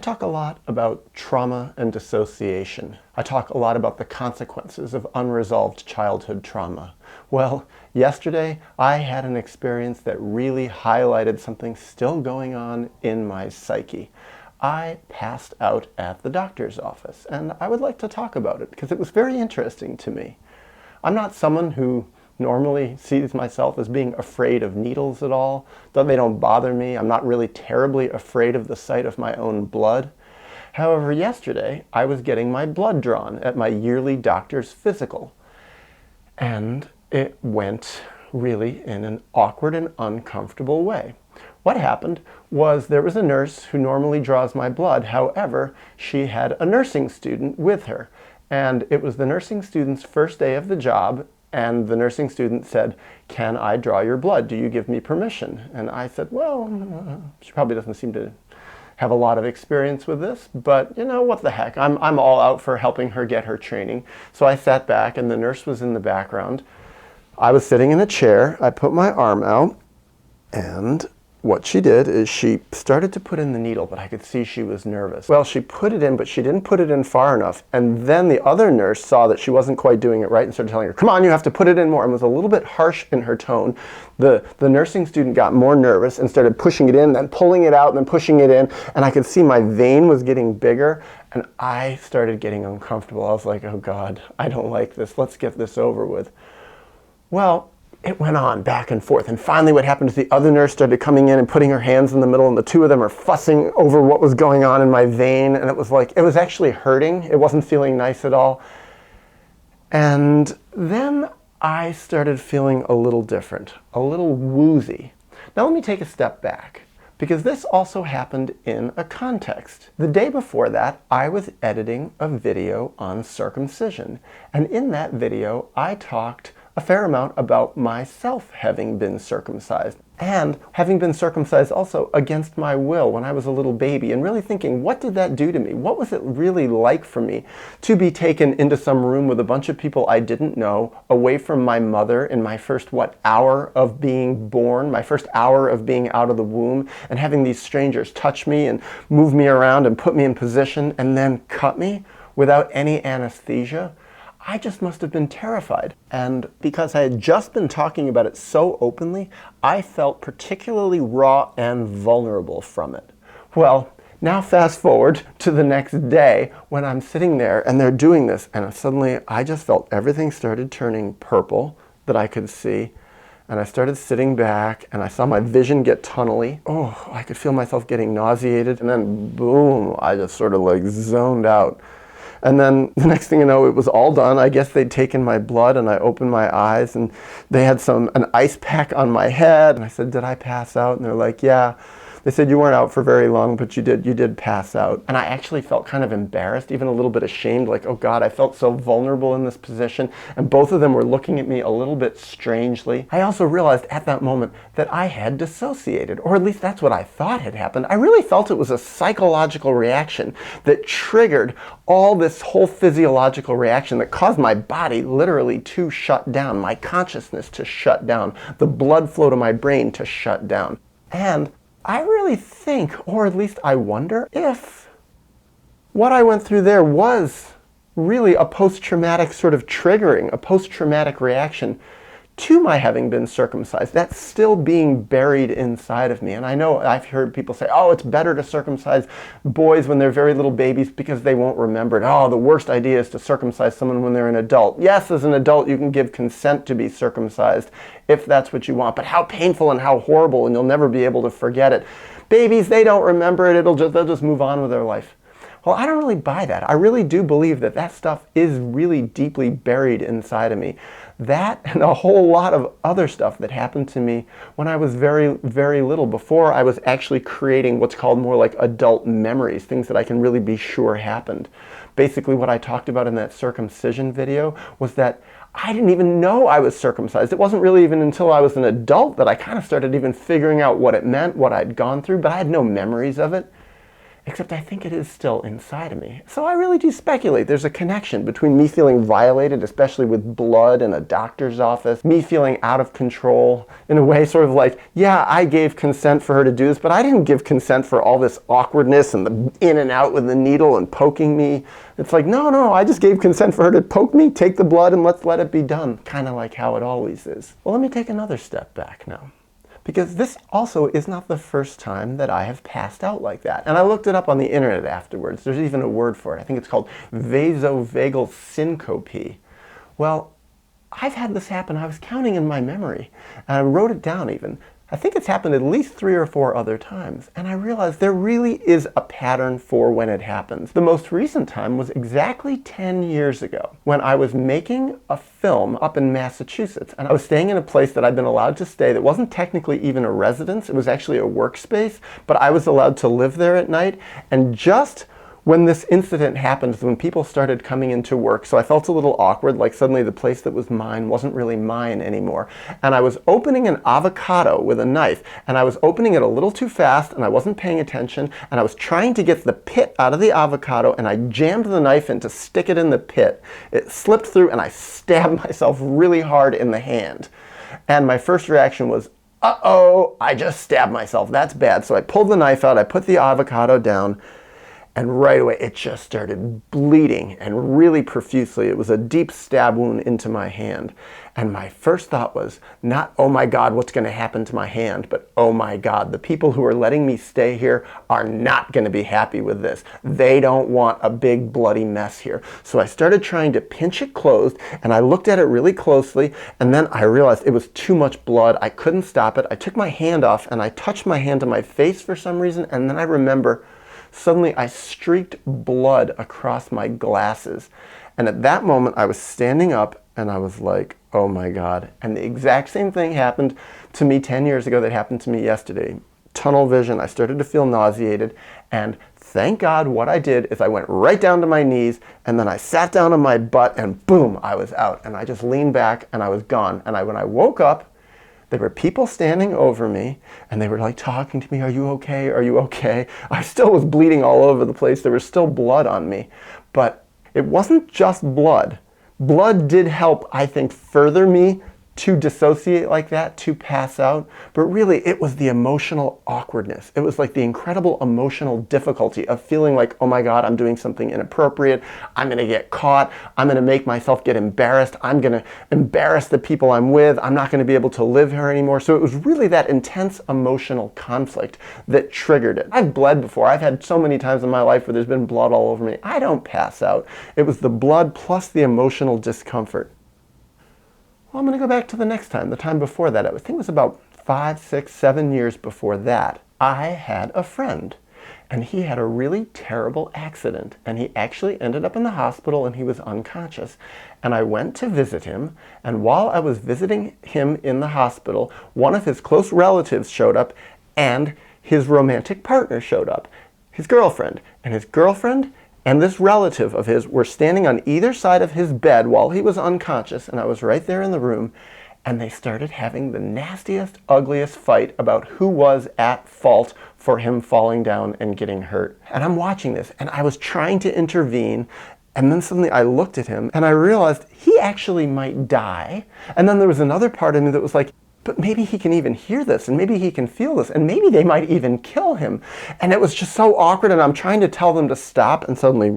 talk a lot about trauma and dissociation. I talk a lot about the consequences of unresolved childhood trauma. Well, yesterday I had an experience that really highlighted something still going on in my psyche. I passed out at the doctor's office, and I would like to talk about it because it was very interesting to me. I'm not someone who normally sees myself as being afraid of needles at all. They don't bother me. I'm not really terribly afraid of the sight of my own blood. However, yesterday I was getting my blood drawn at my yearly doctor's physical, and it went really in an awkward and uncomfortable way. What happened was there was a nurse who normally draws my blood. However, she had a nursing student with her, and it was the nursing student's first day of the job. And the nursing student said, "Can I draw your blood? Do you give me permission?" And I said, well, she probably doesn't seem to have a lot of experience with this, but you know, what the heck? I'm all out for helping her get her training. So I sat back and the nurse was in the background. I was sitting in a chair. I put my arm out, and what she did is she started to put in the needle, but I could see she was nervous. Well, she put it in, but she didn't put it in far enough. And then the other nurse saw that she wasn't quite doing it right and started telling her, "Come on, you have to put it in more," and was a little bit harsh in her tone. The nursing student got more nervous and started pushing it in, then pulling it out, and then pushing it in. And I could see my vein was getting bigger, and I started getting uncomfortable. I was like, oh God, I don't like this. Let's get this over with. Well, it went on back and forth, and finally what happened is the other nurse started coming in and putting her hands in the middle, and the two of them are fussing over what was going on in my vein, and it was actually hurting. It wasn't feeling nice at all. And then I started feeling a little different, a little woozy. Now let me take a step back, because this also happened in a context. The day before that, I was editing a video on circumcision, and in that video I talked a fair amount about myself having been circumcised, and having been circumcised also against my will when I was a little baby, and really thinking, what did that do to me? What was it really like for me to be taken into some room with a bunch of people I didn't know, away from my mother in my first, hour of being born, my first hour of being out of the womb, and having these strangers touch me and move me around and put me in position and then cut me without any anesthesia? I just must have been terrified. And because I had just been talking about it so openly, I felt particularly raw and vulnerable from it. Well, now fast forward to the next day when I'm sitting there and they're doing this, and suddenly I just felt everything started turning purple that I could see. And I started sitting back and I saw my vision get tunnely. Oh, I could feel myself getting nauseated, and then boom, I just sort of zoned out. And then the next thing you know, it was all done. I guess they'd taken my blood, and I opened my eyes, and they had an ice pack on my head. And I said, "Did I pass out?" And they're like, "Yeah." They said, "You weren't out for very long, but you did pass out." And I actually felt kind of embarrassed, even a little bit ashamed, like, oh God, I felt so vulnerable in this position. And both of them were looking at me a little bit strangely. I also realized at that moment that I had dissociated, or at least that's what I thought had happened. I really felt it was a psychological reaction that triggered all this whole physiological reaction that caused my body literally to shut down, my consciousness to shut down, the blood flow to my brain to shut down. And I really think, or at least I wonder, if what I went through there was really a post-traumatic sort of triggering, a post-traumatic reaction to my having been circumcised. That's still being buried inside of me. And I know I've heard people say, oh, it's better to circumcise boys when they're very little babies because they won't remember it. Oh, the worst idea is to circumcise someone when they're an adult. Yes, as an adult, you can give consent to be circumcised if that's what you want, but how painful and how horrible, and you'll never be able to forget it. Babies, they don't remember it. They'll just move on with their life. Well, I don't really buy that. I really do believe that that stuff is really deeply buried inside of me. That and a whole lot of other stuff that happened to me when I was very, very little, before I was actually creating what's called more like adult memories, things that I can really be sure happened. Basically, what I talked about in that circumcision video was that I didn't even know I was circumcised. It wasn't really even until I was an adult that I kind of started even figuring out what it meant, what I'd gone through, but I had no memories of it. except I think it is still inside of me. So I really do speculate there's a connection between me feeling violated, especially with blood in a doctor's office, me feeling out of control, in a way sort of like, yeah, I gave consent for her to do this, but I didn't give consent for all this awkwardness and the in and out with the needle and poking me. It's like, no, I just gave consent for her to poke me, take the blood, and let's let it be done. Kind of like how it always is. Well, let me take another step back now, because this also is not the first time that I have passed out like that. And I looked it up on the internet afterwards. There's even a word for it. I think it's called vasovagal syncope. Well, I've had this happen. I was counting in my memory, and I wrote it down even. I think it's happened at least 3 or 4 other times, and I realized there really is a pattern for when it happens. The most recent time was exactly 10 years ago, when I was making a film up in Massachusetts, and I was staying in a place that I'd been allowed to stay that wasn't technically even a residence. It was actually a workspace, but I was allowed to live there at night, and just when this incident happened, when people started coming into work, so I felt a little awkward, like suddenly the place that was mine wasn't really mine anymore. And I was opening an avocado with a knife, and I was opening it a little too fast, and I wasn't paying attention, and I was trying to get the pit out of the avocado, and I jammed the knife in to stick it in the pit. It slipped through, and I stabbed myself really hard in the hand. And my first reaction was, uh-oh, I just stabbed myself. That's bad. So I pulled the knife out, I put the avocado down, and right away it just started bleeding, and really profusely. It was a deep stab wound into my hand. And my first thought was not, oh my God, what's going to happen to my hand? But oh my God, the people who are letting me stay here are not going to be happy with this. They don't want a big bloody mess here. So I started trying to pinch it closed, and I looked at it really closely, and then I realized it was too much blood. I couldn't stop it. I took my hand off, and I touched my hand to my face for some reason, and then I remember suddenly I streaked blood across my glasses. And at that moment I was standing up, and I was like, oh my God. And the exact same thing happened to me 10 years ago that happened to me yesterday. Tunnel vision. I started to feel nauseated, and thank God what I did is I went right down to my knees, and then I sat down on my butt, and boom, I was out. And I just leaned back, and I was gone. And when I woke up, there were people standing over me, and they were like talking to me, are you okay? Are you okay? I still was bleeding all over the place. There was still blood on me. But it wasn't just blood. Blood did help, I think, further me to dissociate like that, to pass out. But really, it was the emotional awkwardness. It was like the incredible emotional difficulty of feeling like, oh my God, I'm doing something inappropriate. I'm going to get caught. I'm going to make myself get embarrassed. I'm going to embarrass the people I'm with. I'm not going to be able to live here anymore. So it was really that intense emotional conflict that triggered it. I've bled before. I've had so many times in my life where there's been blood all over me. I don't pass out. It was the blood plus the emotional discomfort. Well, I'm going to go back to the next time, the time before that. I think it was about 5, 6, 7 years before that. I had a friend, and he had a really terrible accident, and he actually ended up in the hospital, and he was unconscious. And I went to visit him, and while I was visiting him in the hospital, one of his close relatives showed up, and his romantic partner showed up, his girlfriend. And his girlfriend and this relative of his were standing on either side of his bed while he was unconscious, and I was right there in the room, and they started having the nastiest, ugliest fight about who was at fault for him falling down and getting hurt. And I'm watching this, and I was trying to intervene, and then suddenly I looked at him, and I realized he actually might die. And then there was another part of me that was like, but maybe he can even hear this, and maybe he can feel this, and maybe they might even kill him. And it was just so awkward, and I'm trying to tell them to stop, and suddenly,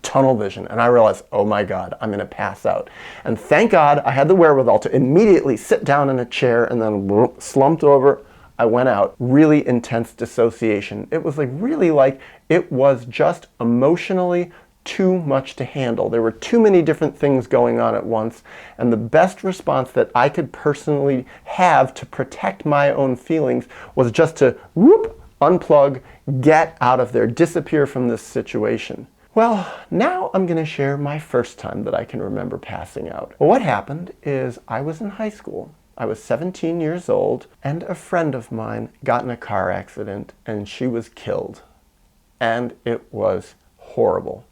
tunnel vision. And I realized, oh my God, I'm going to pass out. And thank God I had the wherewithal to immediately sit down in a chair, and then slumped over. I went out. Really intense dissociation. It was like it was just emotionally too much to handle. There were too many different things going on at once, and the best response that I could personally have to protect my own feelings was just to whoop, unplug, get out of there, disappear from this situation. Well, now I'm going to share my first time that I can remember passing out. Well, what happened is I was in high school. I was 17 years old, and a friend of mine got in a car accident, and she was killed. And it was horrible.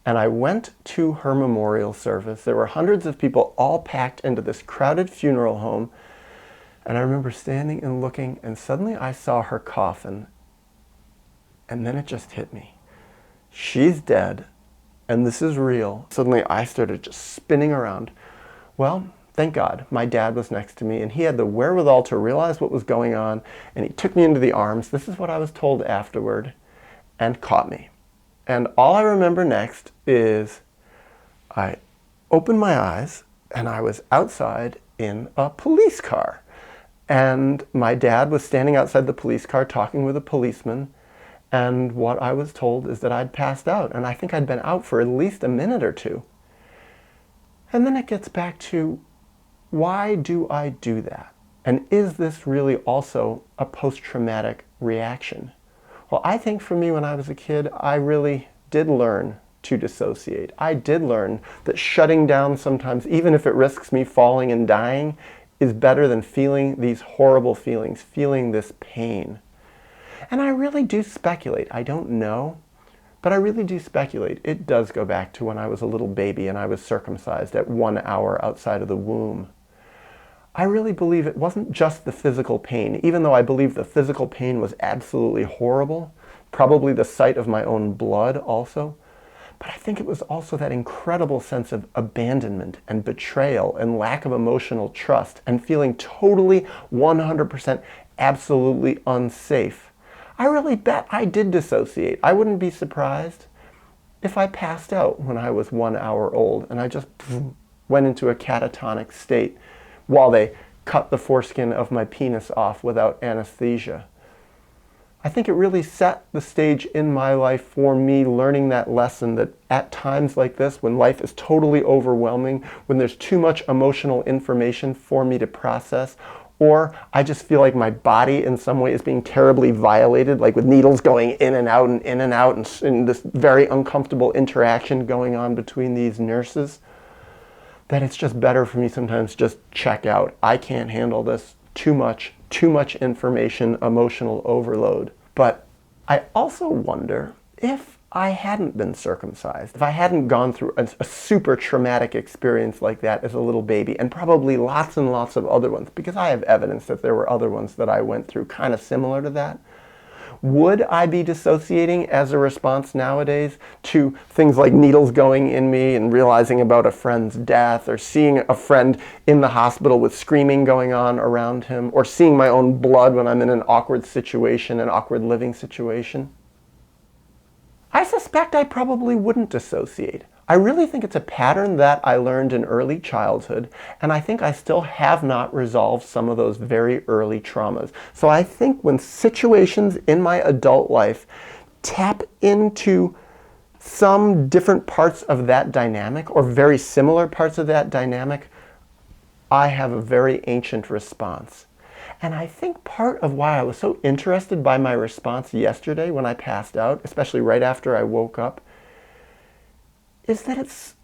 And I went to her memorial service. There were hundreds of people all packed into this crowded funeral home. And I remember standing and looking, and suddenly I saw her coffin. And then it just hit me. She's dead, and this is real. Suddenly I started just spinning around. Well, thank God, my dad was next to me, and he had the wherewithal to realize what was going on, and he took me into the arms, this is what I was told afterward, and caught me. And all I remember next is I opened my eyes, and I was outside in a police car. And my dad was standing outside the police car talking with a policeman, and what I was told is that I'd passed out, and I think I'd been out for at least a minute or two. And then it gets back to, why do I do that? And is this really also a post-traumatic reaction? Well, I think for me when I was a kid, I really did learn to dissociate. I did learn that shutting down sometimes, even if it risks me falling and dying, is better than feeling these horrible feelings, feeling this pain. And I really do speculate. I don't know, but I really do speculate. It does go back to when I was a little baby and I was circumcised at 1 hour outside of the womb. I really believe it wasn't just the physical pain, even though I believe the physical pain was absolutely horrible, probably the sight of my own blood also. But I think it was also that incredible sense of abandonment and betrayal and lack of emotional trust and feeling totally 100% absolutely unsafe. I really bet I did dissociate. I wouldn't be surprised if I passed out when I was 1 hour old and I just went into a catatonic state while they cut the foreskin of my penis off without anesthesia. I think it really set the stage in my life for me learning that lesson that at times like this, when life is totally overwhelming, when there's too much emotional information for me to process, or I just feel like my body in some way is being terribly violated, like with needles going in and out and this very uncomfortable interaction going on between these nurses, that it's just better for me sometimes just check out. I can't handle this. Too much information, emotional overload. But I also wonder if I hadn't been circumcised, if I hadn't gone through a super traumatic experience like that as a little baby, and probably lots and lots of other ones, because I have evidence that there were other ones that I went through kind of similar to that. Would I be dissociating as a response nowadays to things like needles going in me and realizing about a friend's death, or seeing a friend in the hospital with screaming going on around him, or seeing my own blood when I'm in an awkward situation, an awkward living situation? I suspect I probably wouldn't dissociate. I really think it's a pattern that I learned in early childhood, and I think I still have not resolved some of those very early traumas. So I think when situations in my adult life tap into some different parts of that dynamic, or very similar parts of that dynamic, I have a very ancient response. And I think part of why I was so interested by my response yesterday when I passed out, especially right after I woke up, is that it's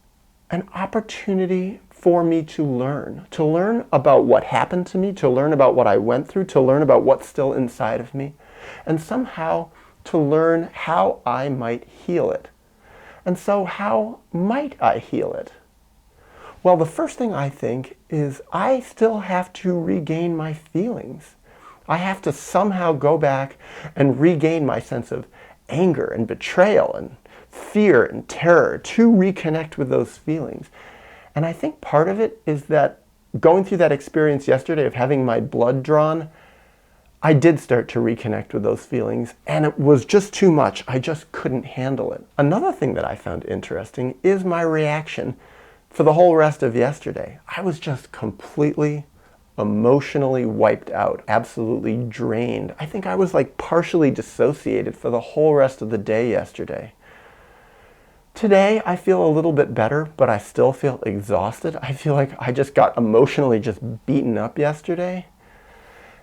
an opportunity for me to learn about what happened to me, to learn about what I went through, to learn about what's still inside of me, and somehow to learn how I might heal it. And so how might I heal it? Well, the first thing I think is I still have to regain my feelings. I have to somehow go back and regain my sense of anger and betrayal and fear and terror, to reconnect with those feelings. And I think part of it is that going through that experience yesterday of having my blood drawn, I did start to reconnect with those feelings, and it was just too much. I just couldn't handle it. Another thing that I found interesting is my reaction for the whole rest of yesterday. I was just completely emotionally wiped out, absolutely drained. I think I was like partially dissociated for the whole rest of the day yesterday. Today, I feel a little bit better, but I still feel exhausted. I feel like I just got emotionally just beaten up yesterday.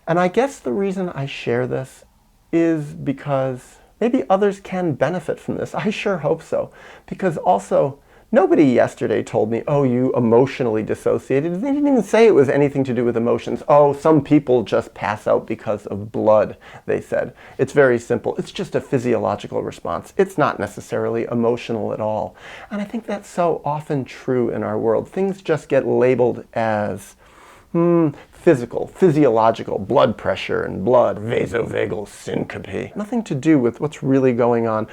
And I guess the reason I share this is because maybe others can benefit from this. I sure hope so. Because also, nobody yesterday told me, oh, you emotionally dissociated. They didn't even say it was anything to do with emotions. Oh, some people just pass out because of blood, they said. It's very simple. It's just a physiological response. It's not necessarily emotional at all. And I think that's so often true in our world. Things just get labeled as physiological, blood pressure and blood, vasovagal syncope. Nothing to do with what's really going on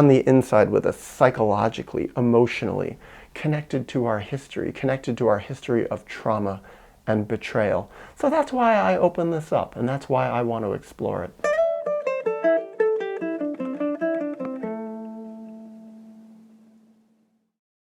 the inside with us, psychologically, emotionally, connected to our history of trauma and betrayal. So that's why I open this up, and that's why I want to explore it.